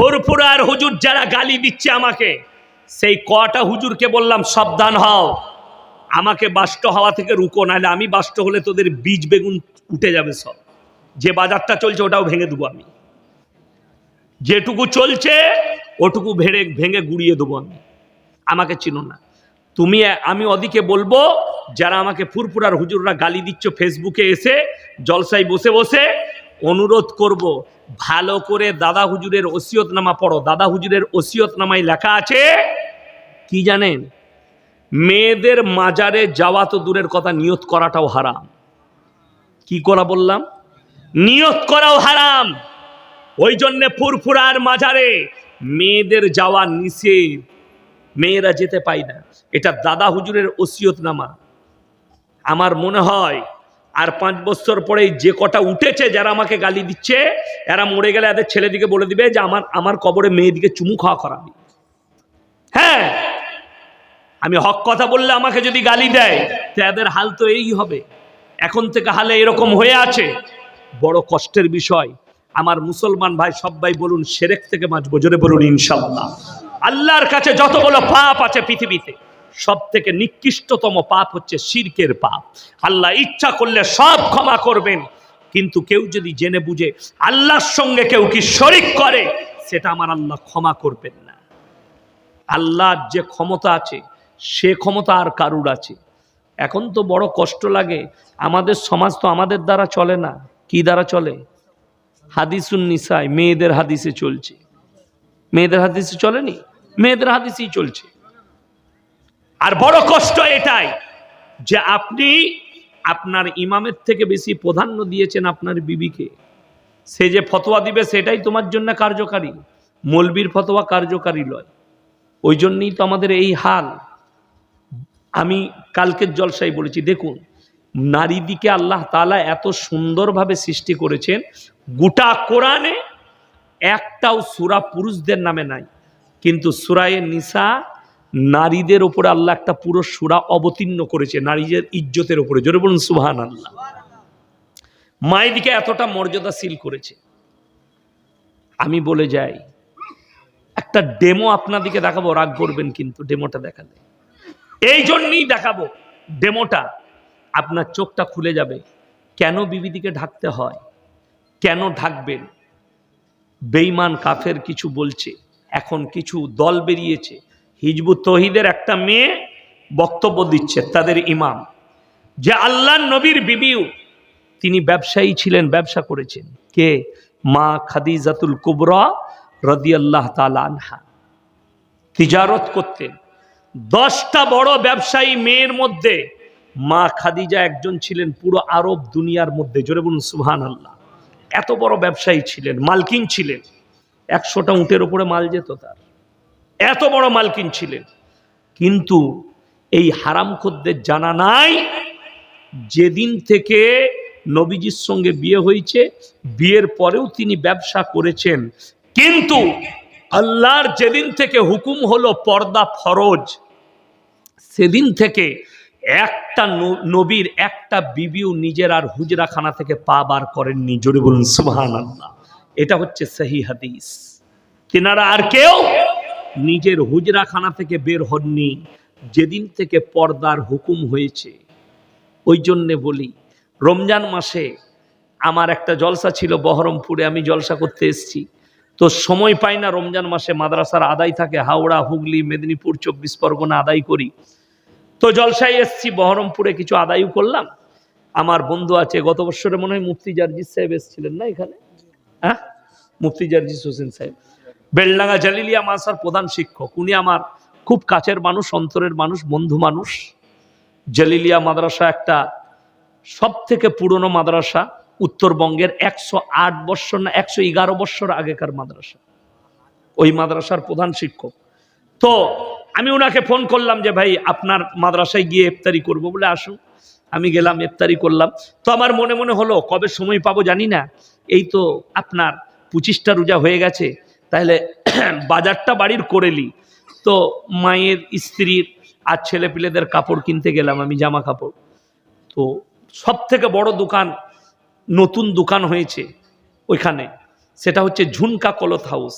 ফুরফুরার হুজুর যারা গালি দিচ্ছে আমাকে, সেই কটা হুজুরকে বললাম সাবধান হও, আমাকে বাষ্ট হওয়া থেকে রুকো, নাহলে আমি বাষ্ট হলে তোদের বীজ বেগুন উঠে যাবে সব। যে বাজারটা চলছে ওটাও ভেঙে দেবো আমি, যেটুকু চলছে ওটুকু ভেঙে গুড়িয়ে দেবো আমি। আমাকে চিনো না তুমি। আমি ওদিকে বলবো যারা আমাকে ফুরফুরার হুজুররা গালি দিচ্ছ ফেসবুকে এসে জলসায় বসে বসে, অনুরোধ করব ভালো করে দাদা হুজুরের ওসিয়তনামা পড়ো। দাদা হুজুরের ওসিয়তনামায় লেখা আছে কি জানেন? মেয়েদের মাজারে যাওয়া তো দূরের কথা, নিয়ত করাটাও হারাম। কি করা বললাম? নিয়ত করাও হারাম। ওই জন্য ফুরফুরার মাজারে মেয়েদের যাওয়া নিষেধ, মেয়েরা যেতে পায় না। এটা দাদা হুজুরের ওসিয়তনামা। আমার মনে হয় আর 5 বছর পরে যে কটা উঠেছে যারা আমাকে গালি দিচ্ছে, এরা মরে গেলে এদের ছেলেদিকে বলে দিবে যে আমার কবরে মেয়েদিকে চুমু খাওয়া করাবি। হ্যাঁ, আমি হক কথা বললে আমাকে যদি গালি দেয় তো এদের হাল তো এই হবে। এখন থেকে হালে এরকম হয়ে আছে। বড় কষ্টের বিষয়। আমার মুসলমান ভাই সবাই বলুন শিরক থেকে বাঁচবো, জোরে বলুন ইনশাআল্লাহ। আল্লাহর কাছে যতগুলো পাপ আছে পৃথিবীতে, সব থেকে নিকৃষ্টতম পাপ হচ্ছে শিরকের পাপ। আল্লাহ ইচ্ছা করলে সব ক্ষমা করবেন, কিন্তু কেউ যদি জেনে বুঝে আল্লাহর সঙ্গে কেউ কি শরিক করে, সেটা আমার আল্লাহ ক্ষমা করবেন না। আল্লাহর যে ক্ষমতা আছে সে ক্ষমতা আর কারুর আছে। এখন তো বড় কষ্ট লাগে, আমাদের সমাজ তো আমাদের দ্বারা চলে না। কি দ্বারা চলে? হাদিসুন নিসায়, মেয়েদের হাদিসে চলছে। মেয়েদের হাদিসে চলেনি, মেয়েদের হাদিসেই চলছে। আর বড় কষ্ট এটাই যে আপনি আপনার ইমামের থেকে বেশি প্রাধান্য দিয়েছেন আপনার বিবিকে। সে যে ফতোয়া দিবে সেটাই তোমার জন্য কার্যকারী, মৌলবীর ফতোয়া কার্যকারী নয়। ওই জন্যই তো আমাদের এই হাল। আমি কালকের জলসায় বলেছি, দেখুন নারীদিকে আল্লাহ তাআলা এত সুন্দরভাবে সৃষ্টি করেছেন, গোটা কোরআনে একটাও সূরা পুরুষদের নামে নাই, কিন্তু সূরায়ে নিসা নারীদের উপরে আল্লাহ একটা পুরো সূরা অবতীর্ণ করেছে নারীদের ইজ্জতের উপরে। জোরে বলুন সুবহানাল্লাহ। মায়েদিকে এতটা মর্যাদাশীল করেছে। আমি বলে যাই, একটা ডেমো আপনাদিকে দেখাবো, রাগ করবেন কিন্তু ডেমোটা দেখালে। এই জন্যই দেখাবো ডেমোটা, আপনার চোখটা খুলে যাবে কেন বিবিদিকে ঢাকতে হয়, কেন ঢাকবেন। বেঈমান কাফের কিছু বলছে, এখন কিছু দল বেরিয়েছে। হিজবুত তৌহিদের একটা মেয়ে বক্তব্য দিচ্ছে, তাদের ইমাম, যে আল্লাহর নবীর বিবিও তিনি ব্যবসায়ী ছিলেন, ব্যবসা করেছেন। কে? মা খাদিজাতুল কুবরা রাদিয়াল্লাহু তাআলা আনহা। তিজারত করতেন। 10টা বড় ব্যবসায়ী মেয়ের মধ্যে মা খাদিজা একজন ছিলেন পুরো আরব দুনিয়ার মধ্যে। জোরে বলুন সুবহানাল্লাহ। এত বড় ব্যবসায়ী ছিলেন, মালকিন ছিলেন। 100টা উটের উপরে মাল যেত তার, এত বড় মালকিন ছিলেন। কিন্তু এই হারামখোরদের জানা নাই যেদিন থেকে নবীজির সঙ্গে বিয়ে হয়েছে, বিয়ের পরেও তিনি ব্যবসা করেছেন, কিন্তু আল্লাহর যেদিন থেকে হুকুম হলো পর্দা ফরজ, সেদিন থেকে একটা নবীর একটা বিবিও নিজের আর হুজরাখানা থেকে পা বার করেননি। জোরে বলুন সুবহানাল্লাহ। এটা হচ্ছে সহিহ হাদিস। তিনারা আর কেউ নিজের হুজরাখানা থেকে বের হননি যেদিন থেকে পর্দার হুকুম হয়েছে। ওই জন্যে বলি, রমজান মাসে আমার একটা জলসা ছিল বহরমপুরে, আমি জলসা করতে এসেছি, তো সময় পাই না। রমজান মাসে মাদ্রাসার আদায় থাকে, হাওড়া, হুগলি, মেদিনীপুর, 24 পরগনা আদায় করি। তো জলসায় এসেছি বহরমপুরে, কিছু আদায়ও করলাম। আমার বন্ধু আছে, গত বছরে মনে হয় মুফতি জার্জিস সাহেব এসেছিলেন না এখানে? হ্যাঁ, মুফতি জার্জিস হোসেন সাহেব, বেলডাঙ্গা জালিলিয়া মাদ্রাসার প্রধান শিক্ষক। উনি আমার খুব কাছের মানুষ, অন্তরের মানুষ, বন্ধু মানুষ। জালিলিয়া মাদ্রাসা একটা সব থেকে পুরনো মাদ্রাসা উত্তরবঙ্গের, 108 বৎসর না 111 বৎসর আগেকার মাদ্রাসা। ওই মাদ্রাসার প্রধান শিক্ষক। তো আমি ওনাকে ফোন করলাম যে ভাই আপনার মাদ্রাসায় গিয়ে ইফতারি করব, বলে আসুন। আমি গেলাম, ইফতারি করলাম। তো আমার মনে মনে হলো কবে সময় পাবো জানি না, এই তো আপনার 25টা রোজা হয়ে গেছে, তাহলে বাজারটা বাড়ির করেলি। তো মায়ের, স্ত্রীর আর ছেলে পিলেদের কাপড় কিনতে গেলাম আমি, জামা কাপড়। তো সব থেকে বড় দোকান, নতুন দোকান হয়েছে ওইখানে, সেটা হচ্ছে ঝুনকা ক্লথ হাউস।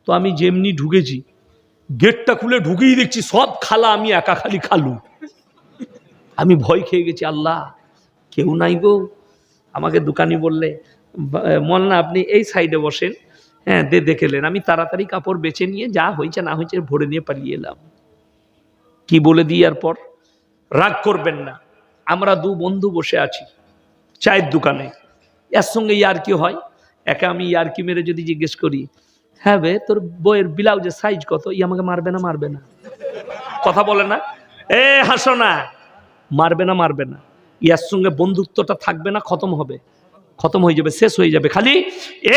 তো আমি যেমনি ঢুকেছি, গেটটা খুলে ঢুকেই দেখছি সব খালা, আমি একা খালি খালু। আমি ভয় খেয়ে গেছি, আল্লাহ কেউ নাই গো। আমাকে দোকানি বললে, মোল্লা আপনি এই সাইডে বসেন, হ্যাঁ দেখেলেন। আমি তাড়াতাড়ি কাপড় বেছে নিয়ে যা হয়েছে না হয়েছে ভরে নিয়ে পালিয়ে এলাম। কি বলে দিই এরপর? রাগ করবেন না, আমরা দু বন্ধু বসে আছি চায়ের দোকানে, এর সঙ্গে ইয়ার্কি হয়। একে আমি ইয়ার্কি মেরে যদি জিজ্ঞেস করি, হ্যাঁ বে তোর বইয়ের ব্লাউজের সাইজ কত, ই আমাকে মারবে না মারবে না? কথা বলে না, এ হাসো না, মারবে না মারবে না? ইয়ার সঙ্গে বন্ধুত্বটা থাকবে না, খতম হবে, খতম হয়ে যাবে, শেষ হয়ে যাবে, খালি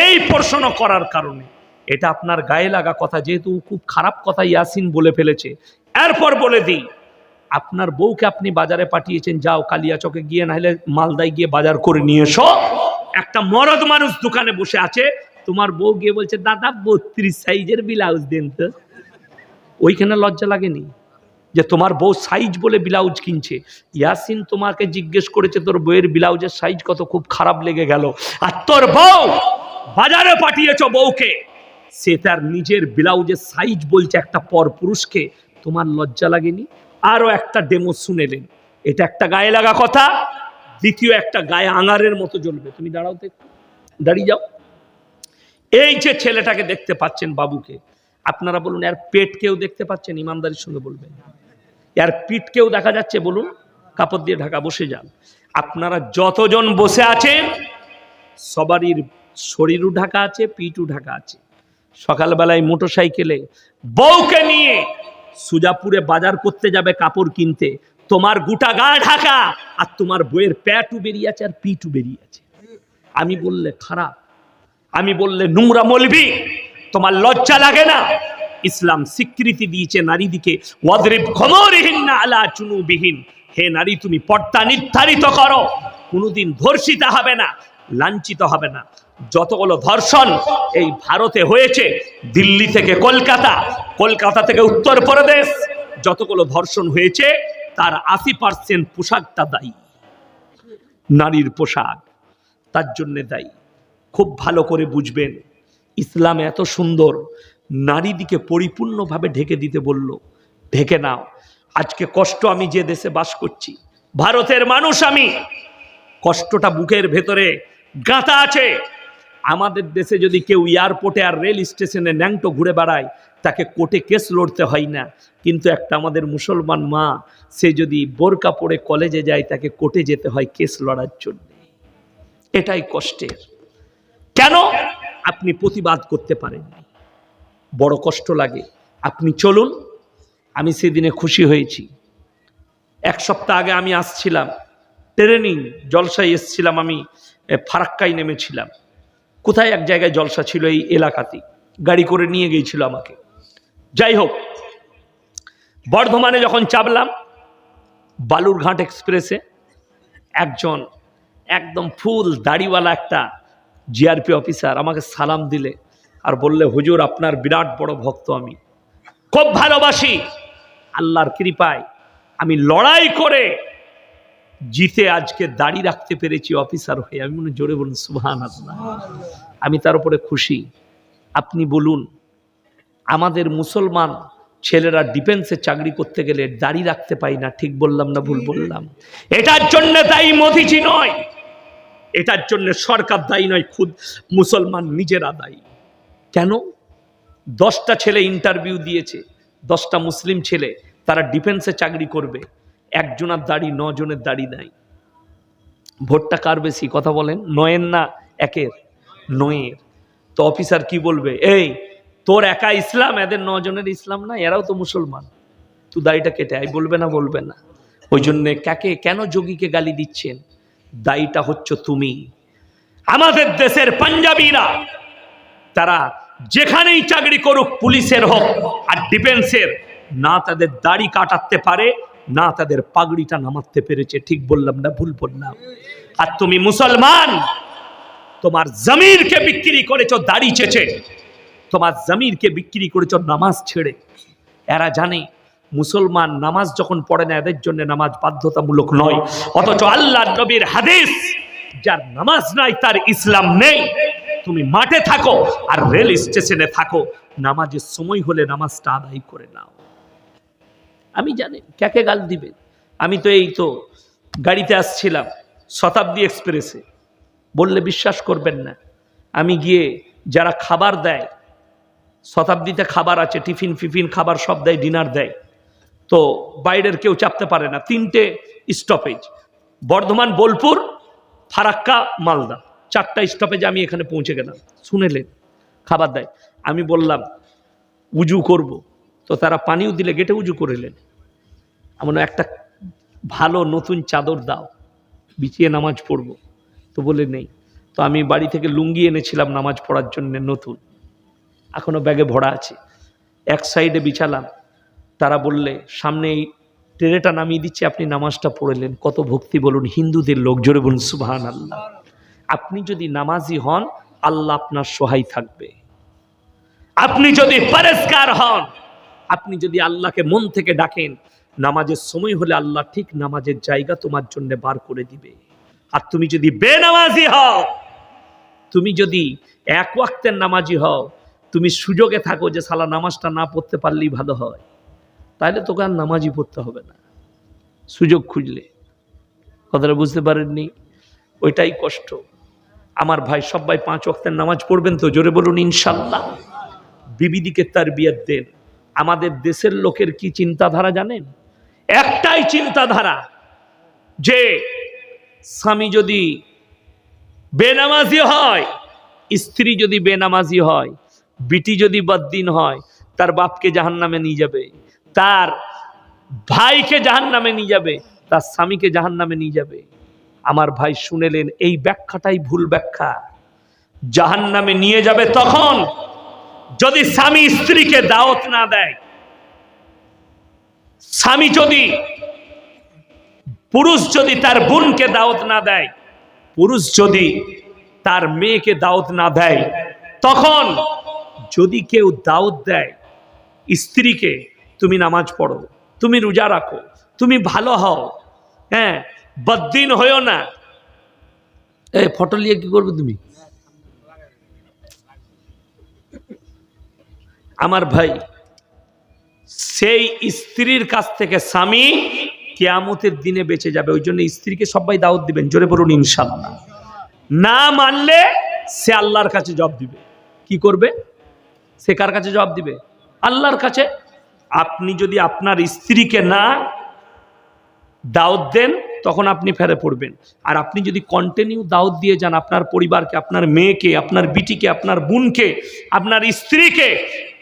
এই প্রশ্ন করার কারণে। এটা আপনার গায়ে লাগা কথা, যেহেতু খুব খারাপ কথা ইয়াসিন বলে ফেলেছে। এরপর বলে দিই, আপনার বউকে আপনি বাজারে পাঠিয়েছেন, যাও কালিয়াচকে গিয়ে, না হলে মালদায় গিয়ে বাজার করে নিয়ে এসো। একটা মরদ মানুষ দোকানে বসে আছে, তোমার বউ গিয়ে বলছে দাদা 32 সাইজের ব্লাউজ দেন তো। ওইখানে লজ্জা লাগেনি যে তোমার বউ সাইজ বলে ব্লাউজ কিনছে? ইয়াসিন তোমাকে জিজ্ঞেস করেছে তোর বউয়ের ব্লাউজের সাইজ কত, খুব খারাপ লেগে গেল। আর তোর বউ বাজারে পাঠিয়েছ বউকে, সে তার নিজের ব্লাউজের সাইজ বলছে একটা পর পুরুষকে, তোমার লজ্জা লাগেনি? আরো একটা ডেমো শুনেলেন, এটা একটা গায়ে লাগা কথা। দ্বিতীয় একটা গায়ে আঙারের মতো জ্বলবে। তুমি দাঁড়াও তো, দাঁড়িয়ে যাও। এই যে ছেলেটাকে দেখতে পাচ্ছেন, বাবুকে, আপনারা বলুন এর পেট কেউ দেখতে পাচ্ছেন? ইমানদারির সঙ্গে বলবেন, এর পিঠ কেউ দেখা যাচ্ছে? বলুন, কাপড় দিয়ে ঢাকা। বসে যান। আপনারা যতজন বসে আছেন সবারই শরীরও ঢাকা আছে, পিঠও ঢাকা আছে। সকালবেলায় মোটরসাইকেলে বউকে নিয়ে সুজাপুরে বাজার করতে যাবে কাপড় কিনতে, তোমার গোটা গা ঢাকা, আর তোমার বইয়ের প্যাটও বেরিয়ে আছে আর পিঠও বেরিয়ে আছে। আমি বললে খারাপ, আমি বললে নোংরা মলবি, তোমার লজ্জা লাগে না? ইসলাম স্বীকৃতি দিয়েছে নারীদিকে, ওয়াদরিব খুমুরিহিন্না আলা জুনুবিহিন, হে নারী তুমি পর্দা নির্ধারিত করো, কোনোদিন ধর্ষিতা হবে না, লাঞ্ছিত হবে না। যতগুলো ধর্ষণ এই ভারতে হয়েছে, দিল্লি থেকে কলকাতা, কলকাতা থেকে উত্তরপ্রদেশ, যতগুলো ধর্ষণ হয়েছে তার 80% পোশাকটা দায়ী, নারীর পোশাক তার জন্য দায়ী। খুব ভালো করে বুঝবেন, ইসলাম এত সুন্দর, নারীদিকে পরিপূর্ণভাবে ঢেকে দিতে বলল, ঢেকে নাও। আজকে কষ্ট, আমি যে দেশে বাস করছি, ভারতের মানুষ আমি, কষ্টটা বুকের ভেতরে গাঁথা আছে। আমাদের দেশে যদি কেউ এয়ারপোর্টে আর রেল স্টেশনে ন্যাংটো ঘুরে বেড়ায়, তাকে কোর্টে কেস লড়তে হয় না। কিন্তু একটা আমাদের মুসলমান মা, সে যদি বোরকা পরে কলেজে যায়, তাকে কোর্টে যেতে হয় কেস লড়ার জন্য। এটাই কষ্টের। কেন? আপনি প্রতিবাদ করতে পারেননি, বড় কষ্ট লাগে। আপনি চলুন, আমি সেদিনে খুশি হয়েছি। এক সপ্তাহ আগে আমি আসছিলাম ট্রেনিং জলসায় এসছিলাম, আমি ফারাক্কায় নেমেছিলাম। কোথায় এক জায়গায় জলসা ছিল এই এলাকাতেই, গাড়ি করে নিয়ে গিয়েছিল আমাকে। যাই হোক, বর্ধমানে যখন চাপলাম, বালুরঘাট এক্সপ্রেসে একজন একদম ফুল দাড়িওয়ালা একটা জিআরপি অফিসার আমাকে সালাম দিলে আর বললে, হুজুর আপনার বিরাট বড় ভক্ত, আমি খুব ভালোবাসি। আল্লাহর কৃপায় আমি লড়াই করে জিতে আজকে দাড়ি রাখতে পেরেছি অফিসার হয়ে। আমি মনে জোরে বলুন সুবহানাল্লাহ। আমি তার উপরে খুশি। আপনি বলুন, আমাদের মুসলমান ছেলেরা ডিফেন্সে চাকরি করতে গেলে দাড়ি রাখতে পাই না, ঠিক বললাম না ভুল বললাম? এটার জন্য দায়ী মোদিজি নয়, এটার জন্য সরকার দায়ী নয়, খুদ মুসলমান নিজেরা দায়ী। কেন? 10টা ছেলে ইন্টারভিউ দিয়েছে, 10টা মুসলিম ছেলে, তারা ডিফেন্সে চাকরি করবে, একজনের দাড়ি, 9 জনের দাড়ি নাই। ভোটটা কার বেশি? কথা বলেন, 9-এর না 1-এর? 9-এর। তো অফিসার কি বলবে, এই তোর একা ইসলাম, এদের 9 জনের ইসলাম না, এরাও তো মুসলমান, তুই দাড়িটা কেটে আয়? বলবে না? বলবে না। ওই জন্যে কেন যোগীকে গালি দিচ্ছেন? দায়ীটা হচ্ছে তুমি। আমাদের দেশের পাঞ্জাবিরা, তারা যেখানেই চাকরি করুক, পুলিশের হোক আর ডিফেন্সের, না তাদের দাড়ি কাটাতে পারে, না তাদের পাগড়িটা নামাতে পেরেছে, ঠিক বললাম না ভুল বললাম? আর তুমি মুসলমান, তোমার জমিরকে বিক্রি করেছো দাড়ি চেচে, তোমার জমিরকে বিক্রি করেছো নামাজ ছেড়ে। এরা জানে মুসলমান নামাজ যখন পড়ে না, এদের জন্য নামাজ বাধ্যতামূলক নয়। অথচ আল্লাহর নবীর হাদিস, যার নামাজ নাই তার ইসলাম নেই। তুমি মাঠে থাকো আর রেল স্টেশনে থাকো, নামাজের সময় হলে নামাজটা আদায় করে নাও। আমি জানি কাকে গাল দিবে। আমি তো এই তো গাড়িতে আসছিলাম শতাব্দী এক্সপ্রেসে, বললে বিশ্বাস করবেন না, আমি গিয়ে যারা খাবার দেয়, শতাব্দীতে খাবার আছে, টিফিন ফিফিন খাবার সব দেয়, ডিনার দেয়, তো বাইরের কেউ চাপতে পারে না। 3টে স্টপেজ, বর্ধমান, বোলপুর, ফারাক্কা, মালদা, 4টা স্টপেজে আমি এখানে পৌঁছে গেলাম। শুনেলেন খাবার দেয়, আমি বললাম উজু করব, তো তারা পানিও দিলে, গেটে উজু করেলেন। এমন একটা ভালো নতুন চাদর দাও, বিছিয়ে নামাজ পড়ব, তো বলে নেই। তো আমি বাড়ি থেকে লুঙ্গি এনেছিলাম নামাজ পড়ার জন্য নতুন, এখনো ব্যাগে ভরা আছে, এক সাইডে বিছালাম। তারা বললে সামনে এই ট্রেটা নামিয়ে দিচ্ছে, আপনি নামাজটা পড়লেন। কত ভক্তি বলুন, হিন্দুদের লোক, জোরে বলুন সুবহানাল্লাহ। আপনি যদি নামাজি হন, আল্লাহ আপনার সহায় থাকবে। আপনি যদি পরেজগার হন, আপনি যদি আল্লাহকে মন থেকে ডাকেন, নামাজের সময় হলে আল্লাহ ঠিক নামাজের জায়গা তোমার জন্য বার করে দিবে। আর তুমি যদি বেনামাজি হও, তুমি যদি এক ওয়াক্তের নামাজি হও, তুমি সুযোগে থাকো যে সালা নামাজটা না পড়তে পারলেই ভালো হয়, তাহলে তোকে আর নামাজই পড়তে হবে না, সুযোগ খুঁজলে। কথাটা বুঝতে পারেননি? ওইটাই কষ্ট। আমার ভাই সবাই 5 ওয়াক্তের নামাজ পড়বেন তো? জোরে বলুন ইনশাল্লাহ। বিবিদিকে তারবিয়ত দেন। আমাদের দেশের লোকের কি চিন্তাধারা জানেন? একটাই চিন্তাধারা, যে স্বামী যদি বেনামাজি হয়, স্ত্রী যদি বেনামাজি হয়, বিটি যদি বদ্দিন হয়, তার বাপকে জাহান্নামে নিয়ে যাবে, তার ভাইকে জাহান্নামে নিয়ে যাবে, তার স্বামীকে জাহান্নামে নিয়ে যাবে। আমার ভাই শুনেলেন, এই ব্যাখ্যাটাই ভুল ব্যাখ্যা। জাহান্নামে নিয়ে যাবে তখন যদি স্বামী স্ত্রীকে দাওয়াত না দেয়, স্বামী যদি, পুরুষ যদি তার বোনকে দাওয়াত না দেয়, পুরুষ যদি তার মেয়েকে দাওয়াত না দেয়, তখন যদি কেউ দাওয়াত দেয় স্ত্রীকে, তুমি নামাজ পড়ো, তুমি রোজা রাখো, তুমি ভালো হও, হ্যাঁ, বদ্দিন হইও না, এই ফটো নিয়ে কি করবে তুমি? আমার ভাই, সেই স্ত্রীর কাছ থেকে স্বামী কিয়ামতের দিনে বেঁচে যাবে। ওই জন্য স্ত্রীকে সবাই দাওয়াত দিবেন, জোরে বলুন ইনশাআল্লাহ। না মানলে সে আল্লাহর কাছে জবাব দিবে। কি করবে? সে কার কাছে জবাব দিবে? আল্লাহর কাছে। আপনি যদি আপনার স্ত্রীকে না দাওয়াত দেন, তখন আপনি ফেরে পড়বেন। আর আপনি যদি কন্টিনিউ দাওয়াত দিয়ে যান আপনার পরিবারকে, আপনার মেয়েকে, আপনার বিটিকে, আপনার বোনকে, আপনার স্ত্রীকে,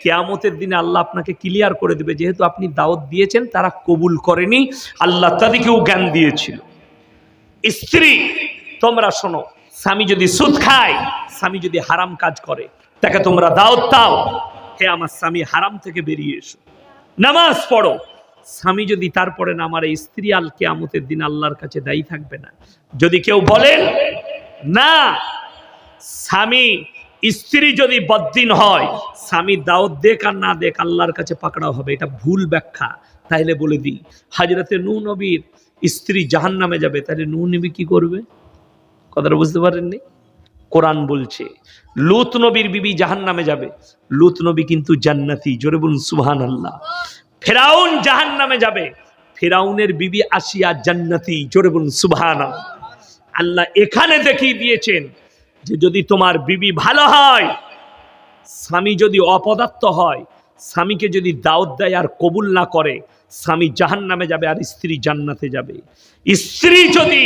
কিয়ামতের দিনে আল্লাহ আপনাকে ক্লিয়ার করে দেবে, যেহেতু আপনি দাওয়াত দিয়েছেন, তারা কবুল করেনি, আল্লাহ তাদেরকেও জ্ঞান দিয়েছিল। স্ত্রী তোমরা শোনো, স্বামী যদি সুদ খায়, স্বামী যদি হারাম কাজ করে, তাকে তোমরা দাওয়াত দাও, হে আমার স্বামী হারাম থেকে বেরিয়ে এসো, নামাজ পড়ো। স্বামী যদি তারপরে না মারে, স্ত্রী আল কিয়ামতের দিন আল্লাহর কাছে দায়ী থাকবে না। যদি কেউ বলেন না, স্বামী স্ত্রী যদি বদ্দিন হয়, স্বামী দাওয়াত দেখ আর না দেখ, আল্লাহর কাছে পাকড়াও হবে, এটা ভুল ব্যাখ্যা। তাইলে বলে দিই, হযরতে নূহ নবীর স্ত্রী জাহান্নামে যাবে, তাহলে নূহ নবী কি করবে? কথাটা বুঝতে পারেননি? কোরআন বলছে লূত নবীর বিবি জাহান্নামে যাবে, লূত নবী কিন্তু জান্নাতি, জোরে বলুন সুবহানাল্লাহ। ফিরাউন জাহান্নামে যাবে, ফিরাউনের বিবি আসিয়া জান্নাতি, জোরে বলুন সুবহানাল্লাহ। আল্লাহ এখানে দেখিয়ে দিয়েছেন যে যদি তোমার বিবি ভালো হয়, স্বামী যদি অপদার্থ হয়, স্বামীকে যদি দাওয়াত দেয় আর কবুল না করে, স্বামী জাহান্নামে যাবে আর স্ত্রী জান্নাতে যাবে। স্ত্রী যদি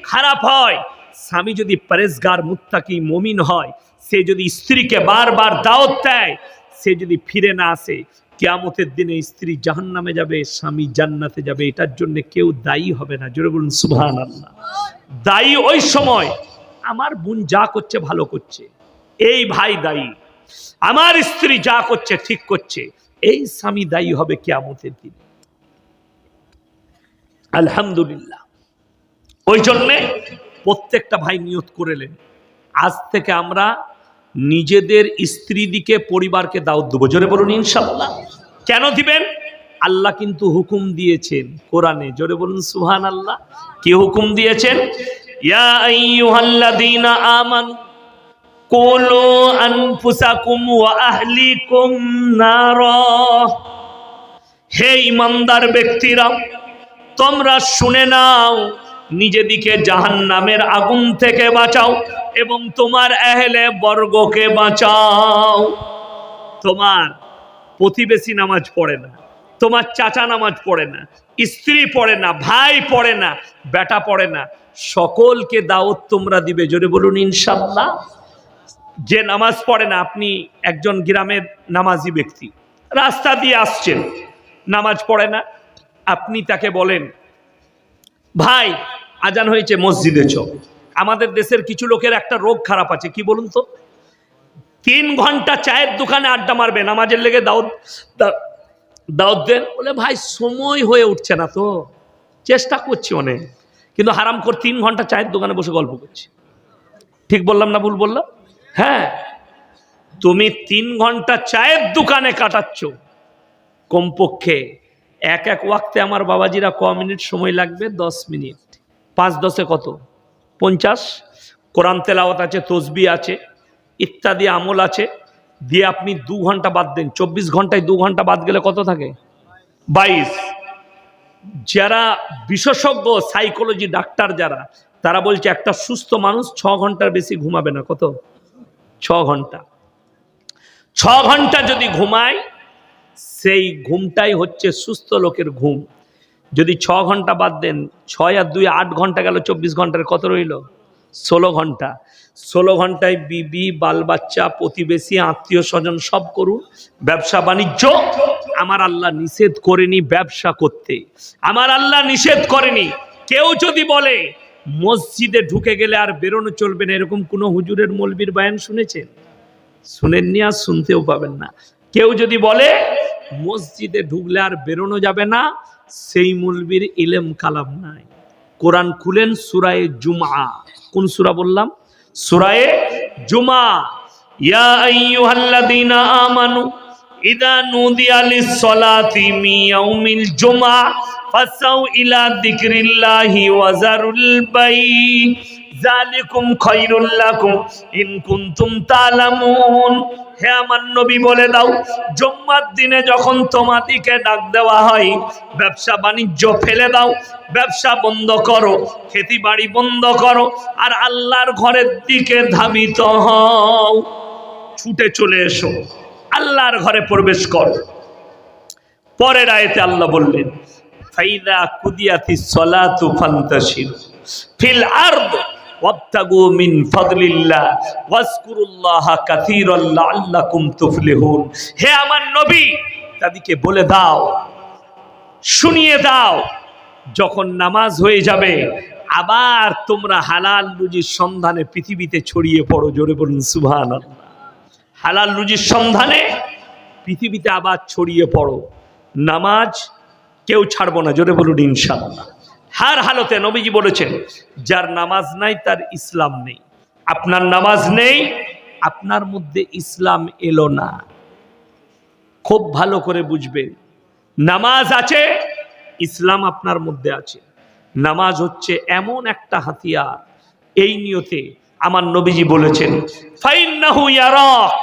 খারাপ হয়, স্বামী যদি পরেজগার মুত্তাকি মুমিন হয়, সে যদি স্ত্রীকে বারবার দাওয়াত দেয়, সে যদি ফিরে না আসে, কিয়ামতের দিনে স্ত্রী জাহান্নামে যাবে, স্বামী জান্নাতে যাবে। এটার জন্য কেউ দায়ী হবে না, জোরে বলুন সুবহানাল্লাহ। দায়ী ওই সময়, আমার বোন যা করছে ভালো করছে, এই ভাই দায়ী। আমার স্ত্রী যা করছে ঠিক করছে, এই স্বামী দায়ী হবে কিয়ামতের দিনে। আলহামদুলিল্লাহ। ওই জন্যে প্রত্যেকটা ভাই নিয়ত করেলেন, আজ থেকে আমরা নিজেদের স্ত্রী দিকে, পরিবারকে দাওয়াত দেব, জোরে বলুন ইনশাআল্লাহ। কেন দিবেন? আল্লাহ কিন্তু হুকুম দিয়েছেন কোরআনে, জোরে বলুন সুবহানাল্লাহ। কি হুকুম দিয়েছেন? ইয়া আইয়ুহাল্লাযীনা আমানু কুলু আনফুসাকুম ওয়া আহলিকুম নারা। হে ঈমানদার ব্যক্তিরা, তোমরা শুনে নাও, নিজেদিকে জাহান্নামের আগুন থেকে বাঁচাও এবং তোমার আহলে বর্গকে বাঁচাও। তোমার প্রতিবেশী নামাজ পড়ে না, তোমার চাচা নামাজ পড়ে না, স্ত্রী পড়ে না, ভাই পড়ে না, বেটা পড়ে না, সকলকে দাওয়াত তোমরা দিবে। জোরে বলুন ইনশাআল্লাহ। যে নামাজ পড়ে না, আপনি একজন গ্রামের নামাজি ব্যক্তি, রাস্তা দিয়ে আসছেন, নামাজ পড়ে না, আপনি তাকে বলেন, ভাই আজান হয়েছে, মসজিদে চল। আমাদের দেশের কিছু লোকের একটা রোগ খারাপ আছে, কি বলুন তো? 3 ঘন্টা চায়ের দোকানে আড্ডা মারবে, নামাজের লেগে দাওয়াত দেন, বলে ভাই সময় হয়ে উঠছে না, তো চেষ্টা করছি অনেক, কিন্তু হারাম করে 3 ঘন্টা চায়ের দোকানে বসে গল্প করছি। ঠিক বললাম না ভুল বললাম? হ্যাঁ, তুমি 3 ঘন্টা চায়ের দোকানে কাটাচ্ছ, কমপক্ষে এক ওয়াক্তে আমার বাবাজিরা ক মিনিট সময় লাগবে? 10 মিনিট। 5-10 কত? 50। কোরআন তেলাওয়াত আছে, তসবিহ আছে, ইত্যাদি আমল আছে, দিয়ে আপনি 2 ঘন্টা বাদ দেন, 24 ঘন্টায় 2 ঘন্টা বাদ গেলে কত থাকে? 22। যারা বিশেষজ্ঞ সাইকোলজি ডাক্তার যারা, তারা বলছে একটা সুস্থ মানুষ 6 ঘন্টার বেশি ঘুমাবে না। কত? 6 ঘন্টা। 6 ঘন্টা যদি ঘুমায়, সেই ঘুমটাই হচ্ছে সুস্থ লোকের ঘুম। যদি 6 ঘন্টা বাদ দেন, 6 আর 2 8 ঘন্টা গেল, 24 ঘন্টার কত রইল? 16 ঘন্টা। 16 ঘন্টায় বিবি, বাল বাচ্চা, প্রতিবেশী, আত্মীয় স্বজন সব করুন, ব্যবসা বাণিজ্য। আমার আল্লাহ নিষেধ করেনি ব্যবসা করতে, আমার আল্লাহ নিষেধ করেনি। কেউ যদি বলে মসজিদে ঢুকে গেলে আর বেরোনো চলবে না, এরকম কোনো হুজুরের মৌলবীর বয়ান শুনেছেন? শুনেননি, আর শুনতেও পাবেন না। কেউ যদি বলে মসজিদে ঢুকলে আর বেরোনো যাবে না, সেই মৌলবীর ইলম কালাম নাই। কোরআন খুলেন, সূরায়ে জুমআ। কোন সূরা বললাম? সূরায়ে জুমআ। ইয়া আইয়ুহাল্লাযীনা আমানু ইযা নুদিয়া লিস-সালাতি মিন ইয়াউমিল জুমআ ফাসাউ ইলা যিকরিল্লাহি ওয়া যারুল বাই যালিকুম খায়রুল লাকুম ইন কুনতুম তা'লামুন। হে আমার নবী, বলে দাও, জুম্মার দিনে যখন তোমাদিকে ডাক দেওয়া হয়, ব্যবসা বাণিজ্য ফেলে দাও, ব্যবসা বন্ধ করো, খেতি বাড়ি বন্ধ করো, আর আল্লাহর ঘরের দিকে ধাবিত হও, ছুটে চলে এসো, আল্লাহর ঘরে প্রবেশ করো। পরের আয়াতে আল্লাহ বললেন, ফাইদা কুদিয়াতিস সালাতু ফান্তাশিরু ফিল আরদ ওয়াবতাগু মিন ফাদলিল্লাহ ওয়াজকুরুল্লাহা কাসীরান লাআল্লাকুম তুফলিহুন। হে আমার নবী, তাদেরকে বলে দাও, শুনিয়ে দাও, যখন নামাজ হয়ে যাবে আবার তোমরা হালাল রুজির সন্ধানে পৃথিবীতে ছড়িয়ে পড়ো। জোরে বলুন সুবহানাল্লাহ। হালাল রুজির সন্ধানে পৃথিবীতে আবার ছড়িয়ে পড়ো, নামাজ কেউ ছাড়বো না। জোরে বলুন ইনশাআল্লাহ। হার হালতে নবীজি বলেছেন, যার নামাজ নাই তার ইসলাম নেই। আপনার নামাজ নেই, আপনার মধ্যে ইসলাম এলো না। খুব ভালো করে বুঝবেন, নামাজ আছে, ইসলাম আপনার মধ্যে আছে। নামাজ হচ্ছে এমন একটা হাতিয়ার, এই নিয়তে আমার নবীজি বলেছেন, ফাইন্নাহু ইয়ারাক।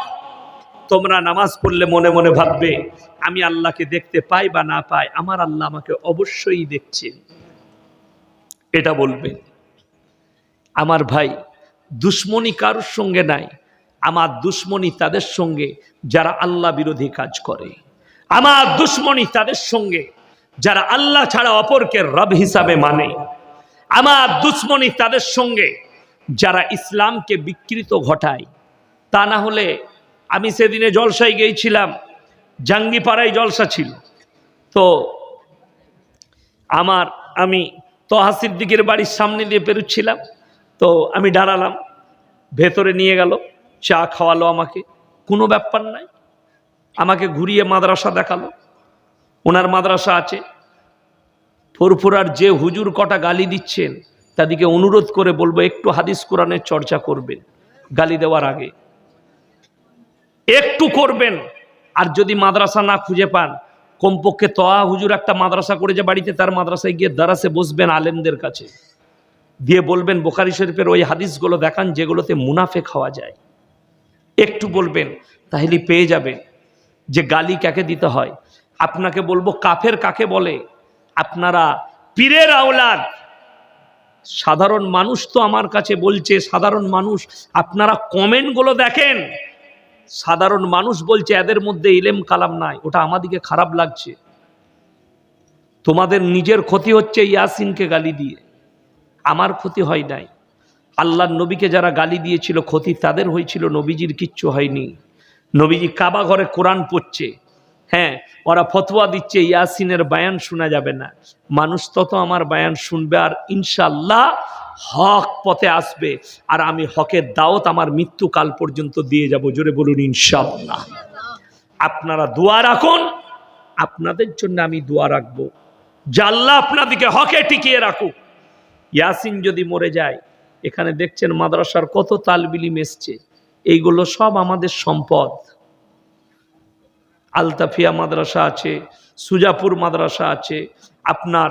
তোমরা নামাজ পড়লে মনে মনে ভাববে, আমি আল্লাহকে দেখতে পাই বা না পাই, আমার আল্লাহ আমাকে অবশ্যই দেখছেন, এটা বলবে। আমার ভাই, দুশ্মনী কারোর সঙ্গে নাই, আমার দুশ্মনী তাদের সঙ্গে যারা আল্লাহ বিরোধী কাজ করে। আমার দুশ্মনী তাদের সঙ্গে যারা আল্লাহ ছাড়া অপরকে রব হিসাবে মানে। আমার দুশ্মনী তাদের সঙ্গে যারা ইসলামকে বিকৃত ঘটায়। তা না হলে আমি সেদিনে জলসায় গিয়েছিলাম, জাঙ্গিপাড়ায় জলসা ছিল, তো আমি তোহা সিদ্দিকের বাড়ির সামনে দিয়ে পেরুচ্ছিলাম, তো আমি দাঁড়ালাম, ভেতরে নিয়ে গেল, চা খাওয়ালো আমাকে, কোনো ব্যাপার নাই। আমাকে ঘুরিয়ে মাদ্রাসা দেখালো, ওনার মাদ্রাসা আছে। ফুরফুরার যে হুজুর কটা গালি দিচ্ছেন, তাদেরকে অনুরোধ করে বলবো একটু হাদিস কোরআনের চর্চা করবেন, গালি দেওয়ার আগে একটু করবেন। আর যদি মাদ্রাসা না খুঁজে পান, কমপক্ষে তোয়া হুজুর একটা মাদ্রাসা করেছে বাড়িতে, তার মাদ্রাসায় গিয়ে দারাসে বসবেন আলেমদের কাছে, দিয়ে বলবেন বুখারী শরীফের ওই হাদিসগুলো দেখান যেগুলোতে মুনাফেক হওয়া যায়। একটু বলবেন, তাহলে পেয়ে যাবেন যে গালি কাকে দিতে হয়। আপনাকে বলবো কাফের কাকে বলে। আপনারা পীরের আওলাদ, সাধারণ মানুষ তো আমার কাছে বলছে, সাধারণ মানুষ, আপনারা কমেন্টগুলো দেখেন, সাধারণ মানুষ বলছে এদের মধ্যে ইলেম কালাম নাই। ওটা আমাদিকে খারাপ লাগছে। তোমাদের নিজের ক্ষতি হচ্ছে ইয়াসিনকে গালি দিয়ে, আমার ক্ষতি হয় নাই। আল্লাহর নবীকে যারা গালি দিয়েছিল ক্ষতি তাদের হয়েছিল, নবীজির কিচ্ছু হয়নি। নবীজি কাবা ঘরে কোরআন পড়ছে, হ্যাঁ, ওরা ফতোয়া দিচ্ছে ইয়াসিনের বায়ান শোনা যাবে না। মানুষ তত আমার বায়ান শুনবে, আর ইনশাআল্লাহ হক পথে আসবে, আর আমি হকের দাওয়াত আমার মৃত্যুকাল পর্যন্ত দিয়ে যাব। জোরে বলুন ইনশাআল্লাহ। আপনারা দোয়া রাখুন, আপনাদের জন্য আমি দোয়া রাখবো যে আল্লাহ আপনাদেরকে হকে টিকিয়ে রাখুক। ইয়াসিন যদি মরে যায়, এখানে দেখছেন মাদ্রাসার কত তালবিল ইলম এসছে, এইগুলো সব আমাদের সম্পদ। আলতাফিয়া মাদ্রাসা আছে, সুজাপুর মাদ্রাসা আছে, আপনার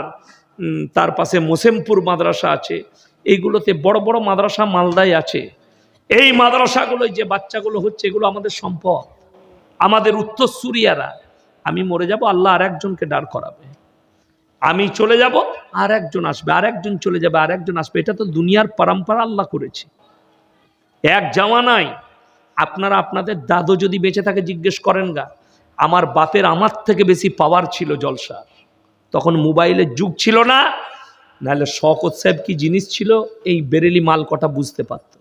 তার পাশে মোসেমপুর মাদ্রাসা আছে, এইগুলোতে বড় বড় মাদ্রাসা মালদায় আছে। এই মাদ্রাসাগুলোয় যে বাচ্চাগুলো হচ্ছে, এগুলো আমাদের সম্পদ, আমাদের উত্তরসূরিয়ারা। আমি মরে যাব, আল্লাহ আর একজনকে দাঁড় করাবে। আমি চলে যাব, আর একজন আসবে, আর একজন চলে যাবে, আর একজন আসবে। এটা তো দুনিয়ার পরম্পরা আল্লাহ করেছে। এক জামানায় আপনারা আপনাদের দাদু যদি বেঁচে থাকে জিজ্ঞেস করেন গা, আমার বাপের আমার থেকে বেশি পাওয়ার ছিল জলসা। তখন মোবাইলের যুগ ছিল না, নাহলে শওকত সাহেব কি জিনিস ছিল এই বেরেলি মাল কটা বুঝতে পারত।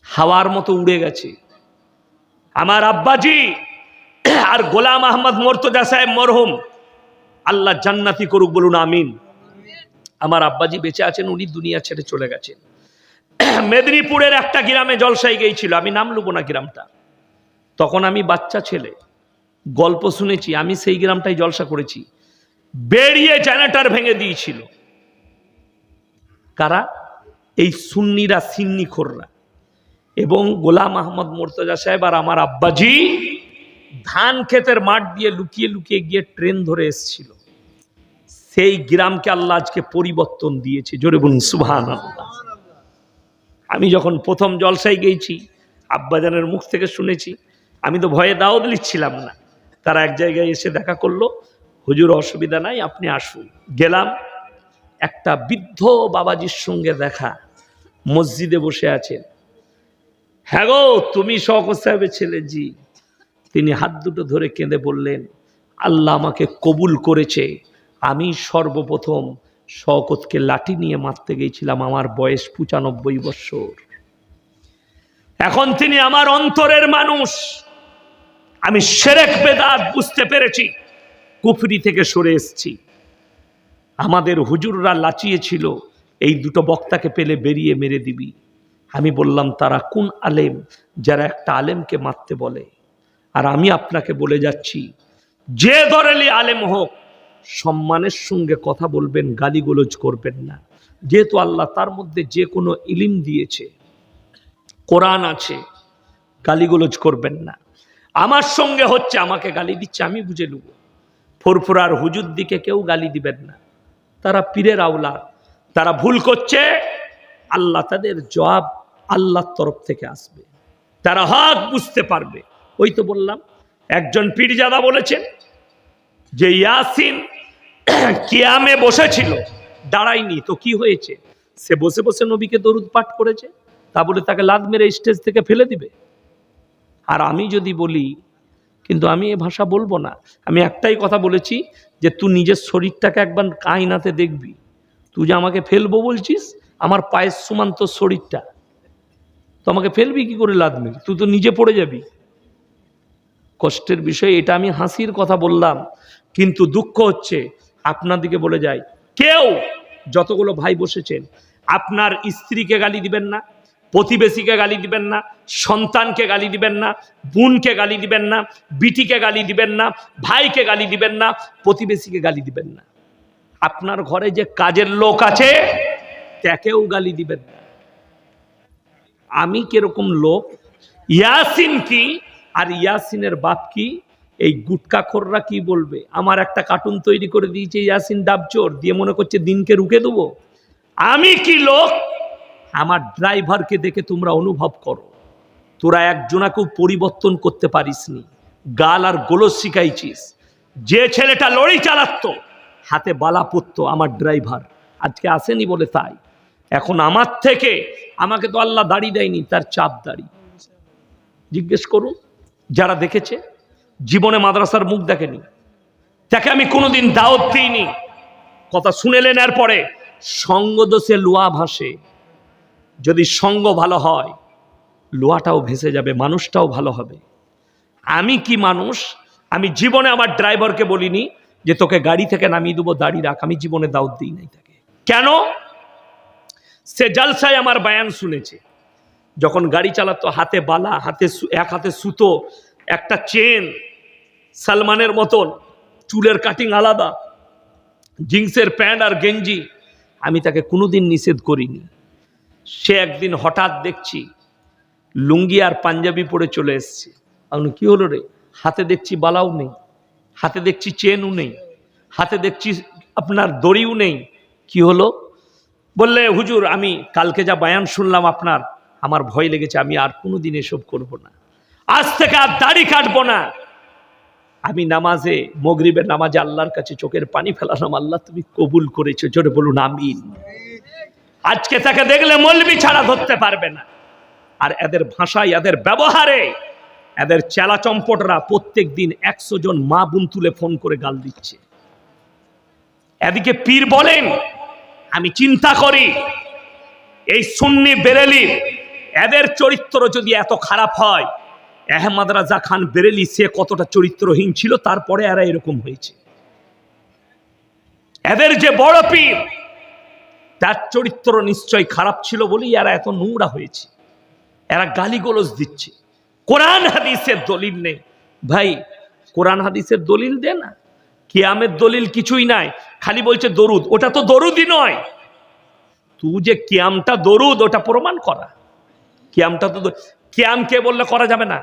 হাওয়ার মতো উড়ে গেছে আমার আব্বাজি। আর গোলাম আহমদ মোর্তজা সাহেব মরহুম, আল্লাহ জান্নাতি করুক, বলুন আমিন। আমার আব্বাজি বেঁচে আছেন, উনি দুনিয়া ছেড়ে চলে গেছেন। মেদিনীপুরের একটা গ্রামে জলসায় গিয়েছিল, আমি নাম লুবো না গ্রামটা। তখন আমি বাচ্চা ছেলে, গল্প শুনেছি, আমি সেই গ্রামটাই জলসা করেছি। বেরিয়ে জেনারেটর ভেঙে দিয়েছিল কারা? এই সুন্নিরা, সিন্নিখোররা। এবং গোলাম আহমদ মোর্তজা সাহেব আর আমার আব্বাজি ধান ক্ষেতের মাঠ দিয়ে লুকিয়ে লুকিয়ে গিয়ে ট্রেন ধরে এসেছিল। সেই গ্রামকে আল্লাহ আজকে পরিবর্তন দিয়েছে। জোরে বলুন সুবহানাল্লাহ। আমি যখন প্রথম জলসায় গিয়েছি, আব্বাজানের মুখ থেকে শুনেছি, আমি তো ভয়ে দাওয়াত লিখছিলাম না। তারা এক জায়গায় এসে দেখা করলো, হুজুর অসুবিধা নাই, আপনি আসুন। গেলাম, একটা বৃদ্ধ বাবাজির সঙ্গে দেখা, মসজিদে বসে আছেন। হ্যাঁ গো, তুমি শওকত সাহেবের ছেলে? জি। তিনি হাত দুটো ধরে কেঁদে বললেন, আল্লাহ আমাকে কবুল করেছে। আমি সর্বপ্রথম শওকতকে লাঠি নিয়ে মারতে গিয়েছিলাম, আমার বয়স 95 বছর। এখন তিনি আমার অন্তরের মানুষ। আমি শিরক বেদাত বুঝতে পেরেছি, কুফরি থেকে সরে এসেছি। আমাদের হুজুররা লাচিয়েছিল, এই দুটো বক্তাকে পেলে বেরিয়ে মেরে দিবি। আমি বললাম, তারা কোন আলেম যারা একটা আলেমকে মারতে বলে? আর আমি আপনাকে বলে যাচ্ছি, যে দরেলি আলেম হোক, সম্মানের সঙ্গে কথা বলবেন, গালিগোলজ করবেন না। যেহেতু আল্লাহ তার মধ্যে যে কোনো ইলিম দিয়েছে, কোরআন আছে, গালিগোলজ করবেন না। আমার সঙ্গে হচ্ছে, আমাকে গালি দিচ্ছে, আমি বুঝে নেব। ফুরফুরার হুজুর দিকে কেউ গালি দিবেন না, তারা পীরের আওলাদ, তারা ভুল করছে, আল্লাহ তাদের জবাব আল্লাহর তরফ থেকে আসবে, তারা হক বুঝতে পারবে। ওই তো বললাম, একজন পীরজাদা বলেছেন যে ইয়াসিন কিয়ামে বসেছিল, দাঁড়ায়নি, তো কি হয়েছে? সে বসে বসে নবীকে দরুদ পাঠ করেছে, তা বলে তাকে লাদ মেরে স্টেজ থেকে ফেলে দিবে? আর আমি যদি বলি, কিন্তু আমি এ ভাষা বলবো না, আমি একটাই কথা বলেছি যে তুই নিজের শরীরটাকে একবার আয়নাতে দেখবি। তুই যে আমাকে ফেলবো বলছিস, আমার পায়ের সমান তোর শরীরটা, তো আমাকে ফেলবি কি করে লাদ মেরে? তুই তো নিজে পড়ে যাবি। কষ্টের বিষয় এটা, আমি হাসির কথা বললাম, কিন্তু দুঃখ হচ্ছে আপনাদিকে বলে যাই, কেউ যতগুলো ভাই বসেছেন, আপনার স্ত্রীকে গালি দিবেন না, প্রতিবেশীকে গালি দিবেন না, সন্তানকে গালি দিবেন না, বোনকে গালি দিবেন না, বিটিকে গালি দিবেন না, ভাইকে গালি দিবেন না, প্রতিবেশীকে গালি দিবেন না। আপনার ঘরে যে কাজের লোক আছে তাকেও গালি দিবেন না। আমি কিরকম লোক, ইয়াসিন কি আর ইয়াসিনের বাপ কি, এই গুটকাখোররা কি বলবে? আমার একটা কার্টুন তৈরি করে দিয়েছে, ইয়াসিন ডাবচোর, দিয়ে মনে করছে দিনকে রুখে দেবো। আমি কি লোক, আমার ড্রাইভারকে দেখে তোমরা অনুভব করো। তোরা একজনাকেও পরিবর্তন করতে পারিসনি, গাল আর গোলস শিখাইছিস। যে ছেলেটা লরি চালাতো, হাতে বালা পরতো, আমার ড্রাইভার, আজকে আসেনি বলে তাই। এখন আমার থেকে, আমাকে তো আল্লাহ দাড়ি দেয়নি, তার চাপ দাড়ি। জিজ্ঞেস করুন যারা দেখেছে, জীবনে মাদ্রাসার মুখ দেখেনি, তাকে আমি কোনোদিন দাওয়াত দিইনি। কথা শুনেলেন, এরপরে সঙ্গ দোষে লোয়া ভাসে। যদি সঙ্গ ভালো হয়, লোয়াটাও ভেসে যাবে, মানুষটাও ভালো হবে। আমি কি মানুষ? আমি জীবনে আমার ড্রাইভারকে বলিনি যে তোকে গাড়ি থেকে নামিয়ে দেবো, দাড়ি রাখ। আমি জীবনে দাওয়াত দিই নাই তাকে। কেন? সে জালসায় আমার বয়ান শুনেছে। যখন গাড়ি চালাতো, হাতে বালা, এক হাতে সুতো, একটা চেন, সালমানের মতন, চুলের কাটিং আলাদা, জিন্সের প্যান্ট আর গেঞ্জি। আমি তাকে কোনোদিন নিষেধ করিনি। সে একদিন হঠাৎ দেখছি লুঙ্গি আর পাঞ্জাবি পরে চলে এসছে। আমি কি হলো রে? হাতে দেখছি বালাও নেই, হাতে দেখছি চেনও নেই, হাতে দেখছি আপনার দড়িও নেই। কি হলো? বললে হুজুর, আমি কালকে যা বয়ান শুনলাম আপনার, আমার ভয় লেগেছে, আমি আর কোনোদিন এসব করব না, আজ থেকে আর দাড়ি কাটবো না। আমি নামাজে, মাগরিবের নামাজে আল্লাহর কাছে চোখের পানি ফেলালাম, আল্লাহ তুমি কবুল করেছো, জোরে বলুন আমিন। আজকে তাকে দেখলে মৌলবি ছাড়া ধরতে পারবে না। আর এদের ভাষায়, এদের ব্যবহারে, এদের চেলা চম্পটরা প্রত্যেক দিন 100 জন মা বোন তুলে ফোন করে গাল দিচ্ছে। এদিকে পীর বলেন, আমি চিন্তা করি এই সুন্নি বেরেলি, এদের চরিত্র যদি এত খারাপ হয়, আহমদ রাজা খান বেরেলি সে কতটা চরিত্রহীন ছিল, তারপরে এরা এরকম হয়েছে। এদের যে বড় পীর, তার চরিত্র নিশ্চয় খারাপ ছিল বলেই এরা এত নোংরা হয়েছে। এরা গালিগোলজ দিচ্ছে, কোরআন হাদিসের দলিল নেই। ভাই, কোরআন হাদিসের দলিল দে না। কিয়ামের দলিল কিছুই নাই, খালি বলছে দরুদ। ওটা তো দরুদই নয়। তুই যে কিয়ামটা দরুদ, ওটা প্রমাণ করা। কিয়ামটা তো, কিয়াম কে বললে করা যাবে না?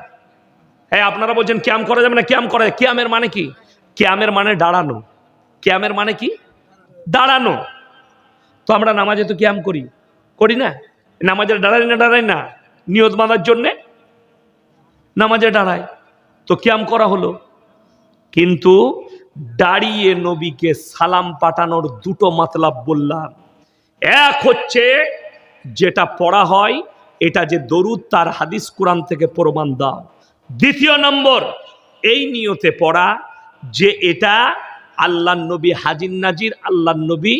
হ্যাঁ, আপনারা বলছেন কিয়াম করা যাবে না, কিয়াম করা যায়। কিয়ামের মানে কি? কিয়ামের মানে দাঁড়ানো। কিয়ামের মানে কি? দাঁড়ানো। তো আমরা নামাজে তো কিয়াম করি, করি না? নামাজে দাঁড়াই না, নিয়ত বাঁধার জন্যে নামাজে দাঁড়ায়, তো কিয়াম করা হলো। কিন্তু দাঁড়িয়ে নবীকে সালাম পাঠানোর দুটো মাতলাব বললাম। এক হচ্ছে যেটা পড়া হয়, এটা যে দরুদ, তার হাদিস কোরআন থেকে প্রমাণ দাও। দ্বিতীয় নম্বর, এই নিয়তে পড়া যে এটা আল্লাহর নবী হাজির নাজির, আল্লাহর নবী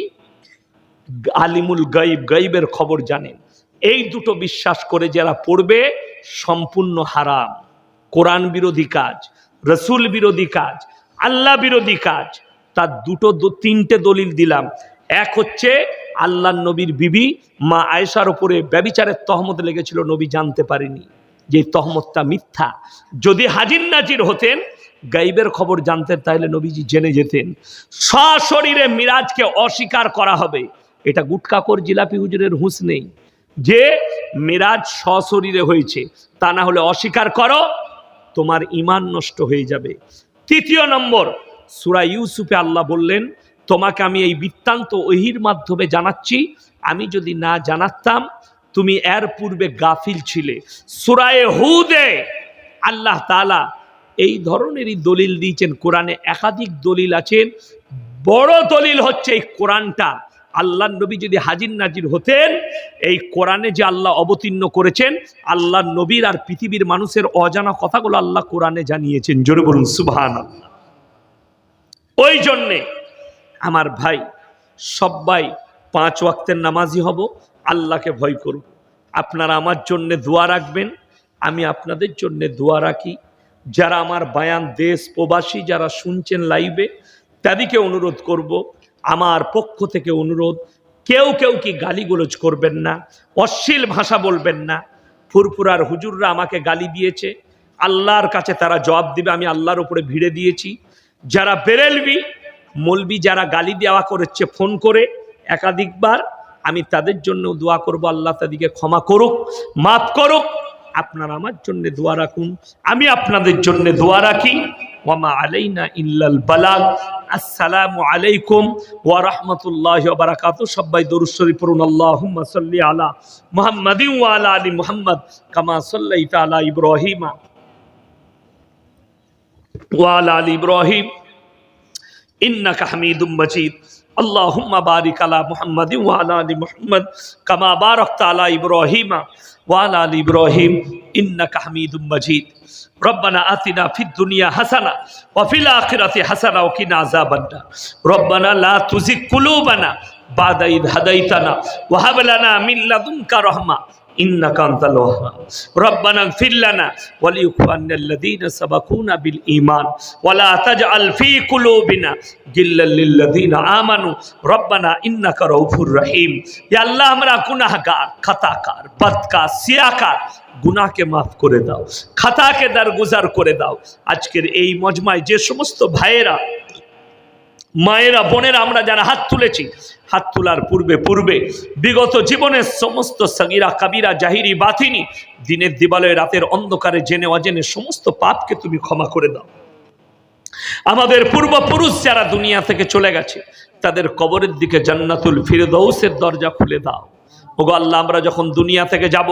আলিমুল গাইব, গাইবের খবর জানেন। এই দুটো বিশ্বাস করে যারা পড়বে, সম্পূর্ণ হারাম, কোরআন বিরোধী কাজ, রসুল বিরোধী কাজ, আল্লাহ বিরোধী কাজ। তার তিনটে দলিল দিলাম। এক হচ্ছে আল্লাহর নবীর বিবি মা আয়েশার উপরে ব্যভিচারের তহমত লেগেছিল, নবী জানতে পারেনি যে তহমতটা মিথ্যা। যদি হাজির নাজির হতেন, গাইবের খবর জানতেন, তাহলে নবীজি জেনে যেতেন। সশরীরে মিরাজকে অস্বীকার করা হবে, এটা গুটকাকর জিলাপি হুজুরের হুঁশ নেই যে মিরাজ সশরীরে হয়েছে। তা না হলে অস্বীকার করো, তোমার ঈমান নষ্ট হয়ে যাবে। তৃতীয় নম্বর, সূরা ইউসুফে আল্লাহ বললেন, তোমাকে আমি এই বৃত্তান্ত ওহীর মাধ্যমে জানাচ্ছি, আমি যদি না জানাতাম তুমি এর পূর্বে গাফিল ছিলে। সূরা হুদে আল্লাহ তাআলা এই ধরনেরই দলিল দিয়েছেন। কোরআনে একাধিক দলিল আছেন। বড় দলিল হচ্ছে এই কোরআনটা। আল্লাহর নবী যদি হাজির নাজির হতেন, এই কোরআনে যে আল্লাহ অবতীর্ণ করেছেন, আল্লাহর নবীর আর পৃথিবীর মানুষের অজানা কথাগুলো আল্লাহ কোরআনে জানিয়েছেন। জোরে বলুন সুবহানাল্লাহ। ওই জন্যে আমার ভাই, সবাই 5 ওয়াক্তের নামাজি হব, আল্লাহকে ভয় করব। আপনারা আমার জন্যে দোয়া রাখবেন, আমি আপনাদের জন্যে দোয়া রাখি। যারা আমার বায়ান দেশ প্রবাসী যারা শুনছেন লাইভে, তাদেরকে অনুরোধ করব, আমার পক্ষ থেকে অনুরোধ, কেউ কি গালিগোলজ করবেন না, অশ্লীল ভাষা বলবেন না। ফুরফুরার হুজুররা আমাকে গালি দিয়েছে, আল্লাহর কাছে তারা জবাব দিবে, আমি আল্লাহর উপরে ভিড়ে দিয়েছি। যারা বেরেলবি মৌলবি যারা গালি দেওয়া করেছে ফোন করে একাধিকবার, আমি তাদের জন্য দোয়া করব, আল্লাহ তাদেরকে ক্ষমা করুক, মাফ করুক। আপনারা আমার জন্য দোয়া রাখুন, আমি আপনাদের জন্য দোয়া রাখি। ওয়া মা আলাইনা ইল্লাল বালাগ। আসসালামু আলাইকুম ওয়া রাহমাতুল্লাহি ওয়া বারাকাতুহু। সবাই দরুদ শরীফ পড়ুন। আল্লাহুম্মা সাল্লি আলা মুহাম্মাদিন ওয়া আলা আলি মুহাম্মাদ কামা সাল্লাইতা আলা ইব্রাহিম ওয়া আলা আলি ইব্রাহিম ইন্নাকা হামিদুম মাজিদ। আল্লাহুম্মা বারিক আলা মুহাম্মাদিন ওয়া আলা আলি মুহাম্মাদ কামা বারাকতা আলা ইব্রাহিম ওয়া আলা আলি ইব্রাহিম ইন্নাকা হামিদুম মাজিদ। রব্বানা আতিনা ফিদ দুনিয়া হাসানা ওয়া ফিল আখিরাতি হাসানা ওয়া কিনা আযাবান নার। রব্বানা লা তুজিগ কুলুবানা বাদা ইদ হাদাইতানা ওয়া হাব লানা মিন লাদুনকা রাহমা ইন্নাকা আনতাল ওয়াহ্হাব। রব্বানা ইগফির লানা ওয়া লিইখওয়ানিল্লাযীনা সাবাকুনা বিল ঈমান ওয়া লা তাজআল ফী কুলুবিনা গিল্লাল লিল্লাযীনা আমানু রব্বানা ইন্নাকা রাউফুর রহিম। ইয়া আল্লাহ, আমরা গুনাহগার, খাতাকার, বদকার, সিয়াকার, গুনাহকে মাফ করে দাও, খাতাকে দরগুজার করে দাও। আজকের এই মজমায় যে সমস্ত ভাইয়েরা, মায়েরা, বোনেরা আমরা যারা হাত তুলেছি, হাত তোলার পূর্বে বিগত জীবনের সমস্ত সগীরা কাবিরা জাহিরি বাতিনি দিনের দিবালয়ে রাতের অন্ধকারে জেনে অজেনে সমস্ত পাপকে তুমি ক্ষমা করে দাও। আমাদের পূর্বপুরুষ যারা দুনিয়া থেকে চলে গেছে তাদের কবরের দিকে জান্নাতুল ফিরদৌসের দরজা খুলে দাও। ওগো আল্লাহ, আমরা যখন দুনিয়া থেকে যাব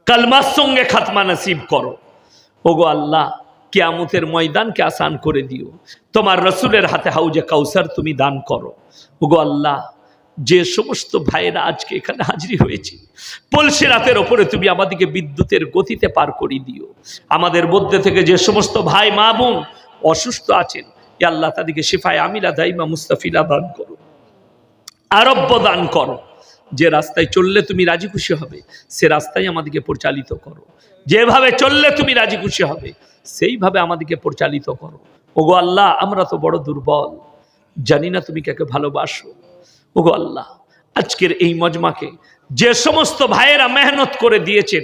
কালমার সঙ্গে খাতমা নসিব করো। ওগো আল্লাহ, কিয়ামতের ময়দানকে আসান করে দিও। তোমার রসুলের হাতে হাউজে কাউসার তুমি দান করো। ওগো আল্লাহ, যে সমস্ত ভাইয়েরা আজকে এখানে হাজির হয়েছে, পলসে রাতের ওপরে তুমি আমাদেরকে বিদ্যুতের গতিতে পার করে দিও। আমাদের মধ্যে থেকে যে সমস্ত ভাই মা বোন অসুস্থ আছেন, ইয়া আল্লাহ, তাদেরকে শিফায়ে আমিলা দাইমা মুস্তাফিলা দান করো, আরোগ্য দান করো। যে রাস্তায় চললে তুমি রাজি খুশি হবে সে রাস্তায় আমাদেরকে পরিচালিত করো। যেভাবে চললে তুমি রাজি খুশি হবে সেইভাবে আমাদেরকে পরিচালিত করো। ওগো আল্লাহ, আমরা তো বড় দুর্বল, জানি না তুমি কাকে ভালোবাসো। ওগো আল্লাহ, আজকের এই মজমাকে যে সমস্ত ভাইয়েরা মেহনত করে দিয়েছেন,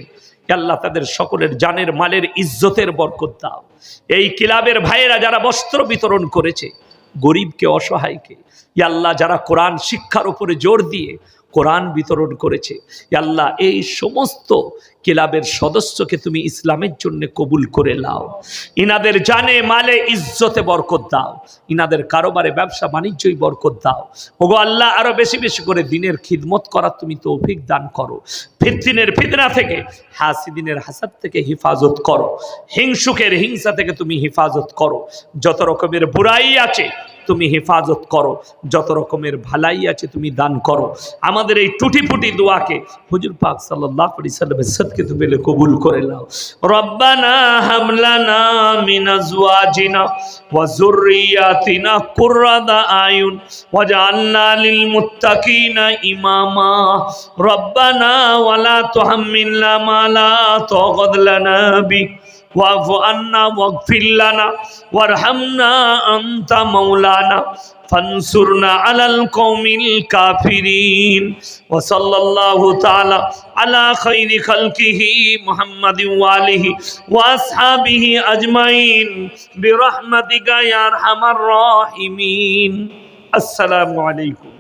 আল্লাহ তাদের সকলের জানের মালের ইজ্জতের বরকত দাও। এই ক্লাবের ভাইয়েরা যারা বস্ত্র বিতরণ করেছে গরিবকে, অসহায়কে, আল্লাহ যারা কোরআন শিক্ষার উপরে জোর দিয়ে কোরআন বিতরণ করেছে, আল্লাহ এই সমস্ত ক্লাবের সদস্যকে তুমি ইসলামের জন্য কবুল করে নাও। ইনাদের জানে মালে ইজ্জতে বরকত দাও, ইনাদের কারোবারে ব্যবসা বাণিজ্যই বরকত দাও। ওগো আল্লাহ, আরো বেশি বেশি করে দিনের খিদমত করার তুমি তৌফিক দান করো। ফিতনার ফিতনা থেকে, হাসিদিনের হাসাদ থেকে হিফাজত করো, হিংসুকের হিংসা থেকে তুমি হিফাজত করো। যত রকমের বুরাই আছে তুমি হেফাজত করো, যত রকমের ভালাই আছে তুমি দান করো। আমাদের এই টুটি ফুটি দোয়াকে হুজুর পাক সাল্লাল্লাহু আলাইহি সাল্লামের সাদকে তুমি কবুল করে নাও। রব্বানা হামলানা মিন আজওয়াজিনা ওয়া যুররিয়াতিনা কুররাতা আয়ুন ওয়াজআলনা লিল মুত্তাকিনা ইমামা। রব্বানা ওয়ালা তুহাম্মিলনা মা লা তাকাত লানা বি ওয়াফু আন্না ওয়াগফির লানা ওয়ারহামনা আনতা মাওলানা ফানসুরনা আলাল কওমিল কাফিরিন। ওয়া সাল্লাল্লাহু তাআলা আলা খায়রি খালকিহি মুহাম্মাদিন ওয়া আলিহি ওয়া আসহাবিহি আজমাইন বিরহমাতিকা ইয়া আরহামার রাহিমিন। আসসালামু আলাইকুম।